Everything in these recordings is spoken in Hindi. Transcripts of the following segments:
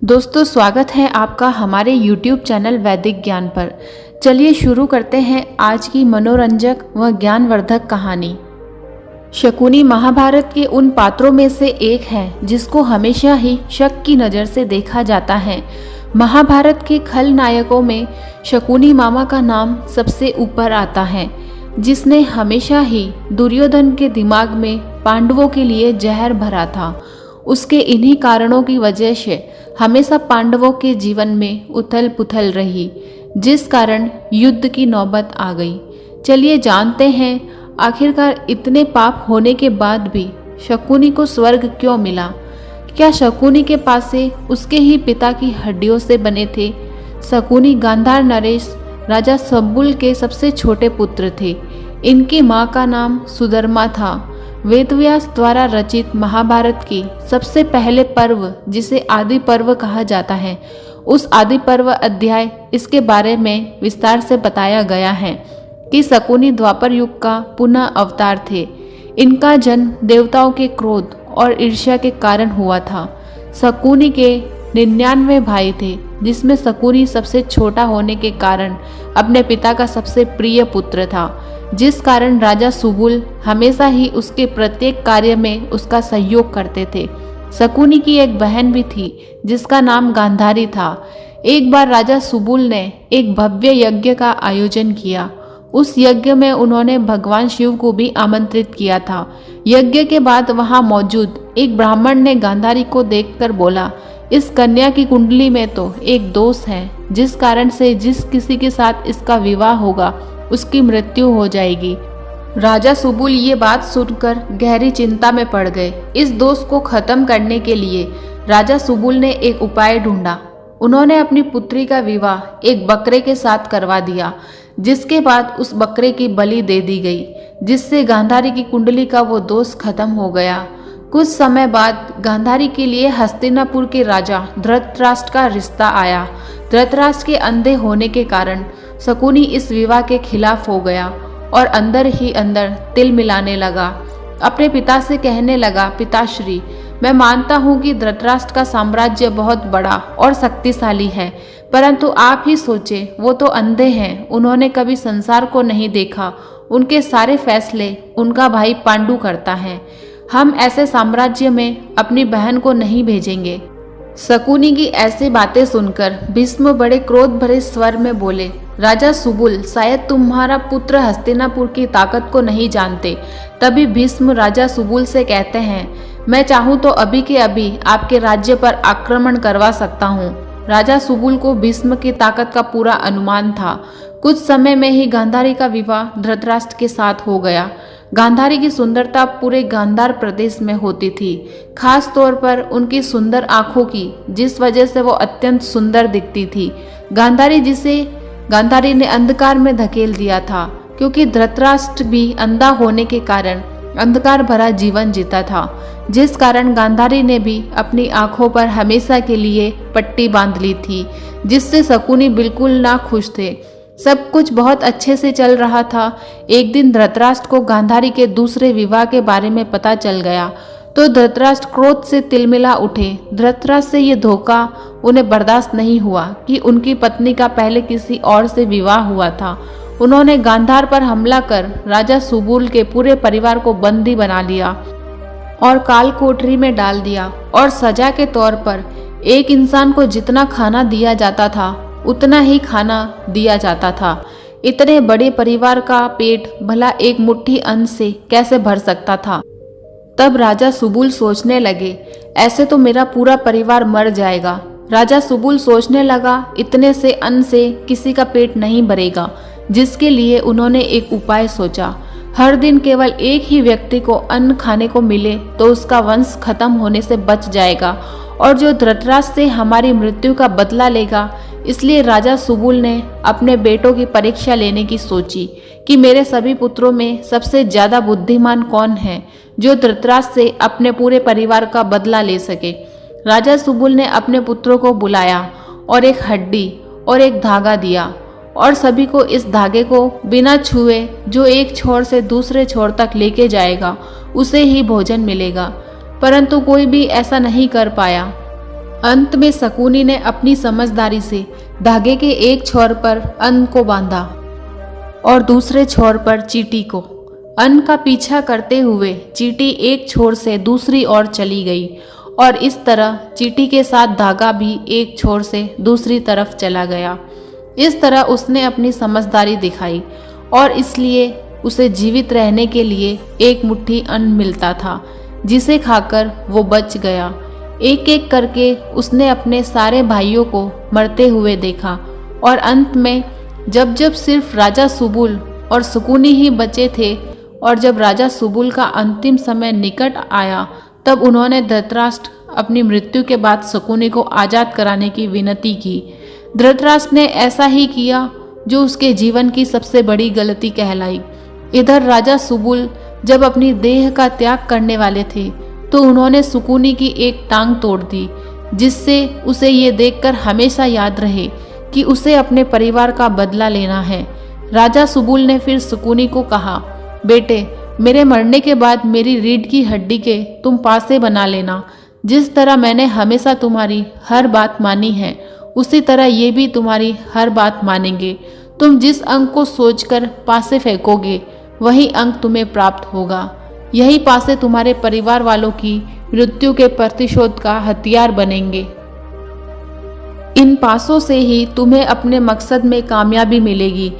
दोस्तों स्वागत है आपका हमारे YouTube चैनल वैदिक ज्ञान पर। चलिए शुरू करते हैं आज की मनोरंजक व ज्ञानवर्धक कहानी। शकुनी महाभारत के उन पात्रों में से एक है जिसको हमेशा ही शक की नज़र से देखा जाता है। महाभारत के खलनायकों में शकुनी मामा का नाम सबसे ऊपर आता है, जिसने हमेशा ही दुर्योधन के दिमाग में पांडवों के लिए जहर भरा था। उसके इन्हीं कारणों की वजह से हमेशा पांडवों के जीवन में उथल पुथल रही, जिस कारण युद्ध की नौबत आ गई। चलिए जानते हैं आखिरकार इतने पाप होने के बाद भी शकुनी को स्वर्ग क्यों मिला। क्या शकुनी के पास से उसके ही पिता की हड्डियों से बने थे? शकुनी गांधार नरेश राजा शंबुल के सबसे छोटे पुत्र थे। इनकी माँ का नाम सुधर्मा था। वेदव्यास द्वारा रचित महाभारत की सबसे पहले पर्व, जिसे आदि पर्व कहा जाता है, उस आदि पर्व अध्याय इसके बारे में विस्तार से बताया गया है कि शकुनी द्वापर युग का पुनः अवतार थे। इनका जन्म देवताओं के क्रोध और ईर्ष्या के कारण हुआ था। शकुनी के 99 भाई थे, जिसमें शकुनी सबसे छोटा होने के कारण अपने पिता का सबसे प्रिय पुत्र था, जिस कारण राजा सुबुल हमेशा ही उसके प्रत्येक कार्य में उसका सहयोग करते थे। शकुनी की एक बहन भी थी जिसका नाम गांधारी था। एक बार राजा सुबुल ने एक भव्य यज्ञ का आयोजन किया। उस यज्ञ में उन्होंने भगवान शिव को भी आमंत्रित किया था। यज्ञ के बाद वहां मौजूद एक ब्राह्मण ने गांधारी को देखकर बोला, इस कन्या की कुंडली में तो एक दोष है, जिस कारण से जिस किसी के साथ इसका विवाह होगा उसकी मृत्यु हो जाएगी। राजा सुबुल ये बात सुनकर गहरी चिंता में पड़ गए। इस दोष को खत्म करने के लिए राजा सुबुल ने एक उपाय ढूंढा। उन्होंने अपनी पुत्री का विवाह एक बकरे के साथ करवा दिया, जिसके बाद उस बकरे की बलि दे दी गई, जिससे गांधारी की कुंडली का वो दोष खत्म हो गया। कुछ समय बाद गांधारी के लिए हस्तिनापुर के राजा धृतराष्ट्र का रिश्ता आया। धृतराष्ट्र के अंधे होने के कारण शकुनी इस विवाह के खिलाफ हो गया और अंदर ही अंदर तिल मिलाने लगा। अपने पिता से कहने लगा, पिताश्री, मैं मानता हूँ कि धृतराष्ट्र का साम्राज्य बहुत बड़ा और शक्तिशाली है, परंतु आप ही सोचे, वो तो अंधे हैं, उन्होंने कभी संसार को नहीं देखा, उनके सारे फैसले उनका भाई पांडु करता है। हम ऐसे साम्राज्य में अपनी बहन को नहीं भेजेंगे। शकुनी की ऐसी बातें सुनकर भीष्म बड़े क्रोध भरे स्वर में बोले, राजा सुबुल, शायद तुम्हारा पुत्र हस्तिनापुर की ताकत को नहीं जानते। तभी भीष्म राजा सुबुल से कहते हैं, मैं चाहूँ तो अभी के अभी आपके राज्य पर आक्रमण करवा सकता हूँ। राजा सुबुल को भीष्म की ताकत का पूरा अनुमान था। कुछ समय में ही गांधारी का विवाह धृतराष्ट्र के साथ हो गया। गांधारी की सुंदरता पूरे गांधार प्रदेश में होती थी, खास तौर पर उनकी सुंदर आंखों की, जिस वजह से वो अत्यंत सुंदर दिखती थी। गांधारी, जिसे गांधारी ने अंधकार में धकेल दिया था, क्योंकि धृतराष्ट्र भी अंधा होने के कारण अंधकार भरा जीवन जीता था, जिस कारण गांधारी ने भी अपनी आंखों पर हमेशा के लिए पट्टी बांध ली थी, जिससे शकुनी बिल्कुल ना खुश थे। सब कुछ बहुत अच्छे से चल रहा था। एक दिन धृतराष्ट्र को गांधारी के दूसरे विवाह के बारे में पता चल गया तो धृतराष्ट्र क्रोध से तिलमिला उठे। धृतराष्ट्र से ये धोखा उन्हें बर्दाश्त नहीं हुआ कि उनकी पत्नी का पहले किसी और से विवाह हुआ था। उन्होंने गांधार पर हमला कर राजा सुबुल के पूरे परिवार को बंदी बना लिया और काल कोठरी में डाल दिया, और सजा के तौर पर एक इंसान को जितना खाना दिया जाता था उतना ही खाना दिया जाता था। इतने बड़े परिवार का पेट भला एक मुट्ठी अन्न से कैसे भर सकता था। तब राजा सुबुल सोचने लगे, ऐसे तो मेरा पूरा परिवार मर जाएगा। राजा सुबुल सोचने लगा, इतने से अन्न से किसी का पेट नहीं भरेगा, जिसके लिए उन्होंने एक उपाय सोचा। हर दिन केवल एक ही व्यक्ति को अन्न खाने को मिले तो उसका वंश खत्म होने से बच जाएगा, और जो धृतराष्ट्र से हमारी मृत्यु का बदला लेगा। इसलिए राजा सुबुल ने अपने बेटों की परीक्षा लेने की सोची कि मेरे सभी पुत्रों में सबसे ज्यादा बुद्धिमान कौन है, जो धृतराष्ट्र से अपने पूरे परिवार का बदला ले सके। राजा सुबुल ने अपने पुत्रों को बुलाया और एक हड्डी और एक धागा दिया, और सभी को इस धागे को बिना छुए जो एक छोर से दूसरे छोर तक लेके जाएगा उसे ही भोजन मिलेगा। परंतु कोई भी ऐसा नहीं कर पाया। अंत में शकुनी ने अपनी समझदारी से धागे के एक छोर पर अन्न को बांधा और दूसरे छोर पर चींटी को। अन्न का पीछा करते हुए चींटी एक छोर से दूसरी ओर चली गई और इस तरह चींटी के साथ धागा भी एक छोर से दूसरी तरफ चला गया। इस तरह उसने अपनी समझदारी दिखाई और इसलिए उसे जीवित रहने के लिए एक मुट्ठी अन्न मिलता था, जिसे खाकर वो बच गया। एक एक करके उसने अपने सारे भाइयों को मरते हुए देखा और अंत में जब जब सिर्फ राजा सुबुल और शकुनी ही बचे थे और जब राजा सुबुल का अंतिम समय निकट आया, तब उन्होंने धृतराष्ट्र अपनी मृत्यु के बाद शकुनी को आज़ाद कराने की विनती की। धृतराष्ट्र ने ऐसा ही किया, जो उसके जीवन की सबसे बड़ी गलती कहलाई। इधर राजा सुबुल जब अपनी देह का त्याग करने वाले थे, तो उन्होंने शकुनी की एक टांग तोड़ दी, जिससे उसे ये देखकर हमेशा याद रहे कि उसे अपने परिवार का बदला लेना है। राजा सुबुल ने फिर शकुनी को कहा, बेटे, मेरे मरने के बाद मेरी रीढ़ की हड्डी के तुम पासे बना लेना। जिस तरह मैंने हमेशा तुम्हारी हर बात मानी है, उसी तरह ये भी तुम्हारी हर बात मानेंगे। तुम जिस अंक को सोचकर पासे फेंकोगे, वही अंक तुम्हें प्राप्त होगा। यही पासे तुम्हारे परिवार वालों की मृत्यु के प्रतिशोध का हथियार बनेंगे। इन पासों से ही तुम्हें अपने मकसद में कामयाबी मिलेगी।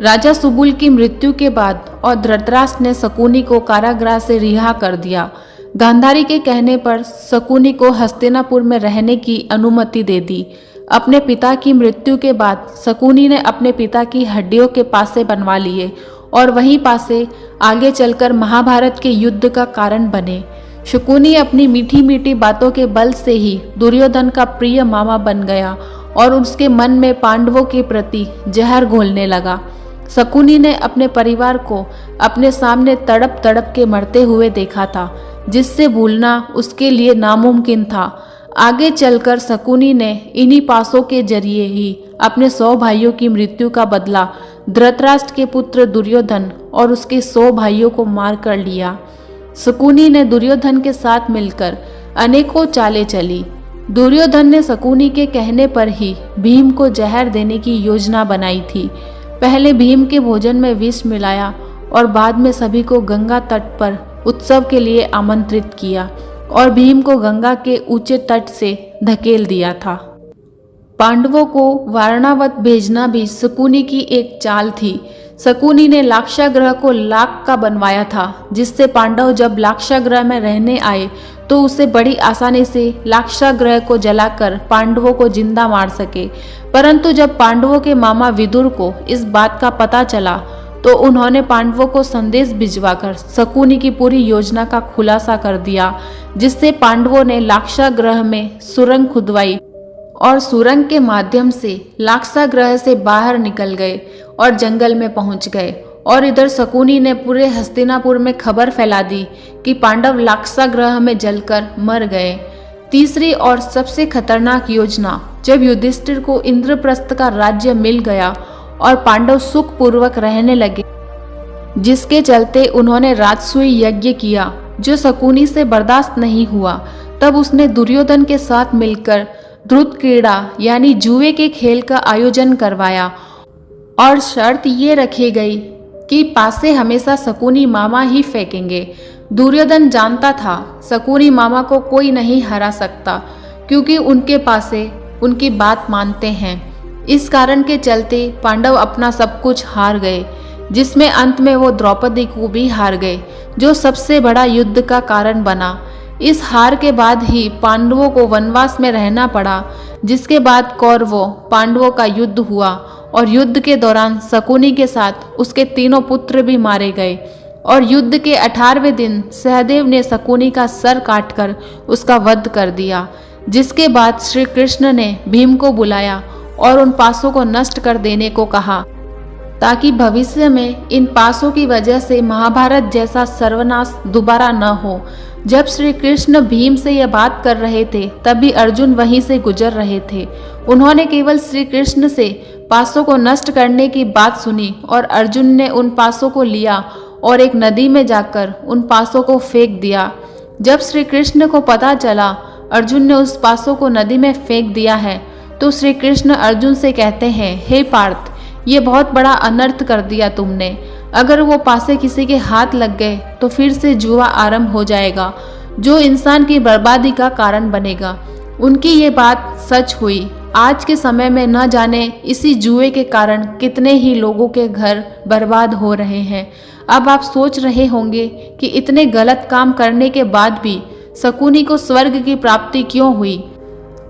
राजा सुबुल की मृत्यु के बाद और धृतराष्ट्र ने शकुनी को कारागृह से रिहा कर दिया। गांधारी के कहने पर शकुनी को हस्तिनापुर में रहने की अनुमति दे दी। अपने पिता की मृत्यु के बाद शकुनी ने अपने पिता की हड्डियों के पासे बनवा लिए और वहीं पासे आगे चलकर महाभारत के युद्ध का कारण बने। शकुनी अपनी मीठी मीठी बातों के बल से ही दुर्योधन का प्रिय मामा बन गया और उसके मन में पांडवों के प्रति जहर घोलने लगा। शकुनी ने अपने परिवार को अपने सामने तड़प तड़प के मरते हुए देखा था, जिससे भूलना उसके लिए नामुमकिन था। आगे चलकर शकुनी ने इन्हीं पासों के जरिए ही अपने 100 भाइयों की मृत्यु का बदला धृतराष्ट्र के पुत्र दुर्योधन और उसके 100 भाइयों को मार कर लिया। शकुनी ने दुर्योधन के साथ मिलकर अनेकों चालें चली। दुर्योधन ने शकुनी के कहने पर ही भीम को जहर देने की योजना बनाई थी। पहले भीम के भोजन में विष मिलाया और बाद में सभी को गंगा तट पर उत्सव के लिए आमंत्रित किया और भीम को गंगा के ऊंचे तट से धकेल दिया था। पांडवों को वारणावत भेजना भी शकुनी की एक चाल थी। शकुनी ने लाक्षागृह को लाख का बनवाया था, जिससे पांडव जब लाक्षागृह में रहने आए तो उसे बड़ी आसानी से लाक्षागृह को जलाकर पांडवों को जिंदा मार सके। परंतु जब पांडवों के मामा विदुर को इस बात का पता चला, तो उन्होंने पांडवों को संदेश भिजवाकर शकुनी की पूरी योजना का खुलासा कर दिया, जिससे पांडवों ने लाक्षागृह में सुरंग खुदवाई और सुरंग के माध्यम से लाक्षागृह से बाहर निकल गए और जंगल में पहुंच गए। और इधर शकुनी ने पूरे हस्तिनापुर में खबर फैला दी कि पांडव लाक्षागृह में जलकर मर गए। तीसरी और सबसे खतरनाक योजना, जब युधिष्ठिर को इंद्रप्रस्थ का राज्य मिल गया और पांडव सुखपूर्वक रहने लगे, जिसके चलते उन्होंने राजसूय यज्ञ किया, जो शकुनी से बर्दाश्त नहीं हुआ, तब उसने दुर्योधन के साथ मिलकर ध्रुत क्रीड़ा यानी जुए के खेल का आयोजन करवाया और शर्त ये रखी गई कि पासे हमेशा शकुनी मामा ही फेंकेंगे। दुर्योधन जानता था शकुनी मामा को कोई नहीं हरा सकता, क्योंकि उनके पासे उनकी बात मानते हैं। इस कारण के चलते पांडव अपना सब कुछ हार गए, जिसमें अंत में वो द्रौपदी को भी हार गए, जो सबसे बड़ा युद्ध का कारण बना। इस हार के बाद ही पांडवों को वनवास में रहना पड़ा, जिसके बाद कौरवों पांडवों का युद्ध हुआ और युद्ध के दौरान शकुनी के साथ उसके तीनों पुत्र भी मारे गए। और युद्ध के 18वें दिन सहदेव ने शकुनी का सर काटकर उसका वध कर दिया, जिसके बाद श्री कृष्ण ने भीम को बुलाया और उन पासों को नष्ट कर देने को कहा, ताकि भविष्य में इन पासों की वजह से महाभारत जैसा सर्वनाश दोबारा न हो। जब श्री कृष्ण भीम से यह बात कर रहे थे, तभी अर्जुन वहीं से गुजर रहे थे। उन्होंने केवल श्री कृष्ण से पासों को नष्ट करने की बात सुनी और अर्जुन ने उन पासों को लिया और एक नदी में जाकर उन पासों को फेंक दिया। जब श्री कृष्ण को पता चला, अर्जुन ने उस पासों को नदी में फेंक दिया है तो श्री कृष्ण अर्जुन से कहते हैं, हे पार्थ, ये बहुत बड़ा अनर्थ कर दिया तुमने। अगर वो पासे किसी के हाथ लग गए तो फिर से जुआ आरंभ हो जाएगा, जो इंसान की बर्बादी का कारण बनेगा। उनकी ये बात सच हुई। आज के समय में न जाने इसी जुए के कारण कितने ही लोगों के घर बर्बाद हो रहे हैं। अब आप सोच रहे होंगे कि इतने गलत काम करने के बाद भी शकुनी को स्वर्ग की प्राप्ति क्यों हुई।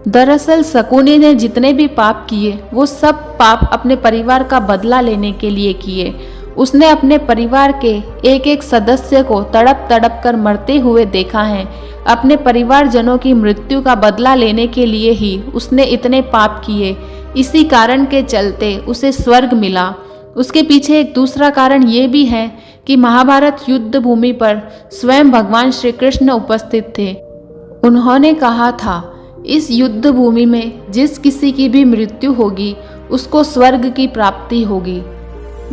दरअसल शकुनी ने जितने भी पाप किए वो सब पाप अपने परिवार का बदला लेने के लिए किए। उसने अपने परिवार के एक एक सदस्य को तड़प तड़प कर मरते हुए देखा है। अपने परिवारजनों की मृत्यु का बदला लेने के लिए ही उसने इतने पाप किए। इसी कारण के चलते उसे स्वर्ग मिला। उसके पीछे एक दूसरा कारण ये भी है कि महाभारत युद्ध भूमि पर स्वयं भगवान श्री कृष्ण उपस्थित थे। उन्होंने कहा था, इस युद्ध भूमि में जिस किसी की भी मृत्यु होगी उसको स्वर्ग की प्राप्ति होगी।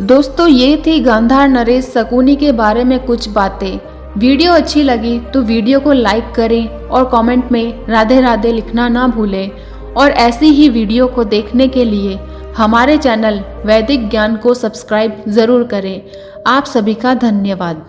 दोस्तों, ये थी गांधार नरेश शकुनी के बारे में कुछ बातें। वीडियो अच्छी लगी तो वीडियो को लाइक करें और कमेंट में राधे राधे लिखना ना भूलें। और ऐसी ही वीडियो को देखने के लिए हमारे चैनल वैदिक ज्ञान को सब्सक्राइब ज़रूर करें। आप सभी का धन्यवाद।